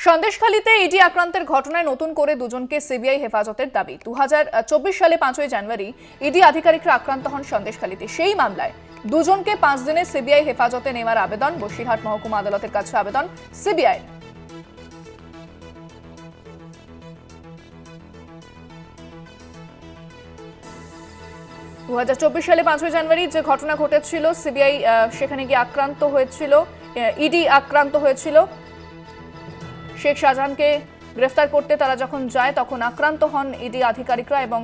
সন্দেশখালীতে ED আক্রান্তের ঘটনায় নতুন করে দুজনকে সিবিআই হেফাজতের দাবি। 2024 সালে 5ই জানুয়ারি ইডি আধিকারিকরা আক্রান্ত হন সন্দেশখালীতে। সেই মামলায় দুজনকে 5 দিনের সিবিআই হেফাজতে নেওয়ার আবেদন বসিরহাট মহকুমা আদালতের কাছে আবেদন সিবিআই। সালে 5ই জানুয়ারি যে ঘটনা ঘটেছিল, সিবিআই সেখানে গিয়ে আক্রান্ত হয়েছিল, ইডি আক্রান্ত হয়েছিল। শেখ শাহজাহানকে গ্রেফতার করতে তারা যখন যায় তখন আক্রান্ত হন ইডি আধিকারিকরা এবং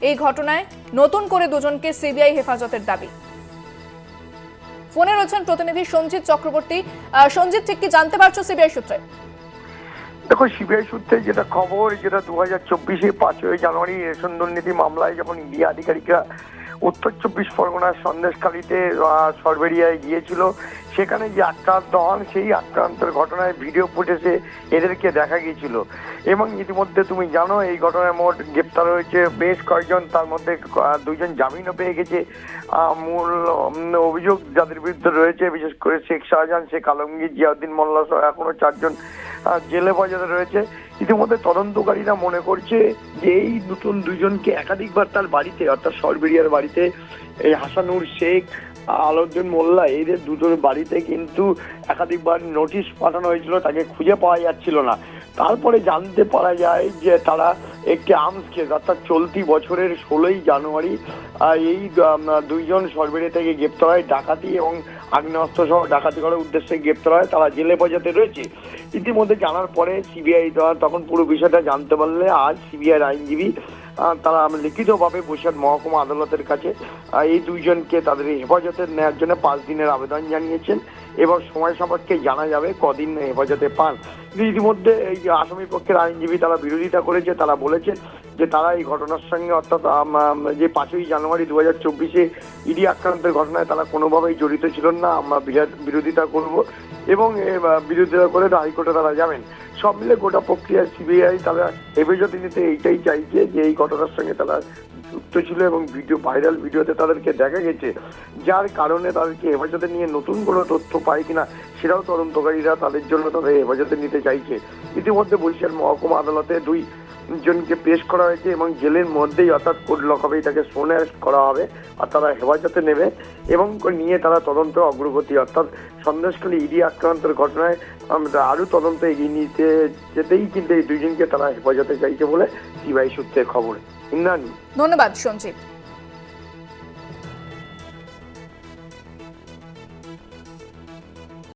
এই ঘটনায় নতুন করে দুজনকে সিবিআই হেফাজতের দাবি। ফোনে রয়েছেন প্রতিনিধি সঞ্জিত চক্রবর্তী। সঞ্জিত, ঠিক কি জানতে পারছো সিবিআই সূত্রে? দেখো, সিবিআই সূত্রে যেটা খবর, যেটা 2024 5ই জানুয়ারি রেশন দুর্নীতি মামলায় যখন ইডি আধিকারিকরা উত্তর 24 পরগনার সন্দেশখালীতে সরবেরিয়ায় গিয়েছিল, সেখানে যে আক্রান্ত হন সেই আক্রান্তের ঘটনায় ভিডিও ফুটেজে এদেরকে দেখা গিয়েছিল। এবং ইতিমধ্যে তুমি জানো এই ঘটনায় মোট গ্রেপ্তার হয়েছে বেশ কয়েকজন, তার মধ্যে দুইজন জামিনও পেয়ে গেছে। মূল অভিযোগ যাদের বিরুদ্ধে রয়েছে, বিশেষ করে শেখ শাহজাহান, শেখ আলমগীর, জিয়াউদ্দিন মোল্লা সহ এখনো 4 জন জেলে বাজারে রয়েছে। ইতিমধ্যে তদন্তকারীরা মনে করছে যে এই নতুন দুইজনকে একাধিকবার তার বাড়িতে, অর্থাৎ সরবেরিয়ার বাড়িতে, এই হাসানুর শেখ, আলাউদ্দিন মোল্লা, এদের দুটোর বাড়িতে কিন্তু একাধিকবার নোটিশ পাঠানো হয়েছিল, তাকে খুঁজে পাওয়া যাচ্ছিল না। তারপরে জানতে পারা যায় যে তারা একটি আর্মস কেস, অর্থাৎ চলতি বছরের 16ই জানুয়ারি এই দুইজন সরবেরিয়া থেকে গ্রেপ্তার হয়, ডাকাতি এবং আগ্নেয়াস্ত্র সহ ডাকাতি করার উদ্দেশ্যে গ্রেপ্তার হয়, তারা জেলে বাজাতে রয়েছে। ইতিমধ্যে জানার পরে সিবিআই তখন পুরো বিষয়টা জানতে পারলে আজ সিবিআই আইনজীবী তারা লিখিতভাবে বসিরহাট মহকুমা আদালতের কাছে এই দুইজনকে তাদের হেফাজতে নেওয়ার জন্য 5 দিনের আবেদন জানিয়েছেন এবং সময় সাপেক্ষে জানা যাবে কদিন হেফাজতে পান। ইতিমধ্যে এই আসামি পক্ষের আইনজীবী তারা বিরোধিতা করেছে, তারা বলেছেন যে তারা এই ঘটনার সঙ্গে, অর্থাৎ যে 5ই জানুয়ারি 2024 ইডি আক্রান্তের ঘটনায় তারা কোনোভাবেই জড়িত ছিলেন না। আমরা বিরোধিতা করব এবং বিরোধিতা করে হাইকোর্টে তারা যাবেন। সব মিলে গোটা প্রক্রিয়ায় সিবিআই তারা হেফাজতে নিতে এইটাই চাইছে যে এই ঘটনার সঙ্গে তারা যুক্ত ছিল এবং ভাইরাল ভিডিওতে তাদেরকে দেখা গেছে, যার কারণে তাদেরকে হেফাজতে নিয়ে নতুন কোনো তথ্য পায় কিনা সেটাও তদন্তকারীরা তাদের জন্য তাদের হেফাজতে নিতে চাইছে। ইতিমধ্যে বরিশাল মহকুমা আদালতে দুইজনকে পেশ করা হয়েছে এবং জেলের মধ্যেই, অর্থাৎ কোর্ট লকআপেই তাকে সোন অ্যারেস্ট করা হবে আর তারা হেফাজতে নেবে এবং নিয়ে তারা তদন্ত অগ্রগতি, অর্থাৎ সন্দেশখালী ইডি আক্রান্তের ঘটনায় আরো তদন্ত এগিয়ে নিতে যেতেই কিন্তু এই দুইজনকে তারা হেফাজতে চাইছে বলে সিবিআই সূত্রে খবর। ইন্দ্রাণী, ধন্যবাদ সঞ্জিত।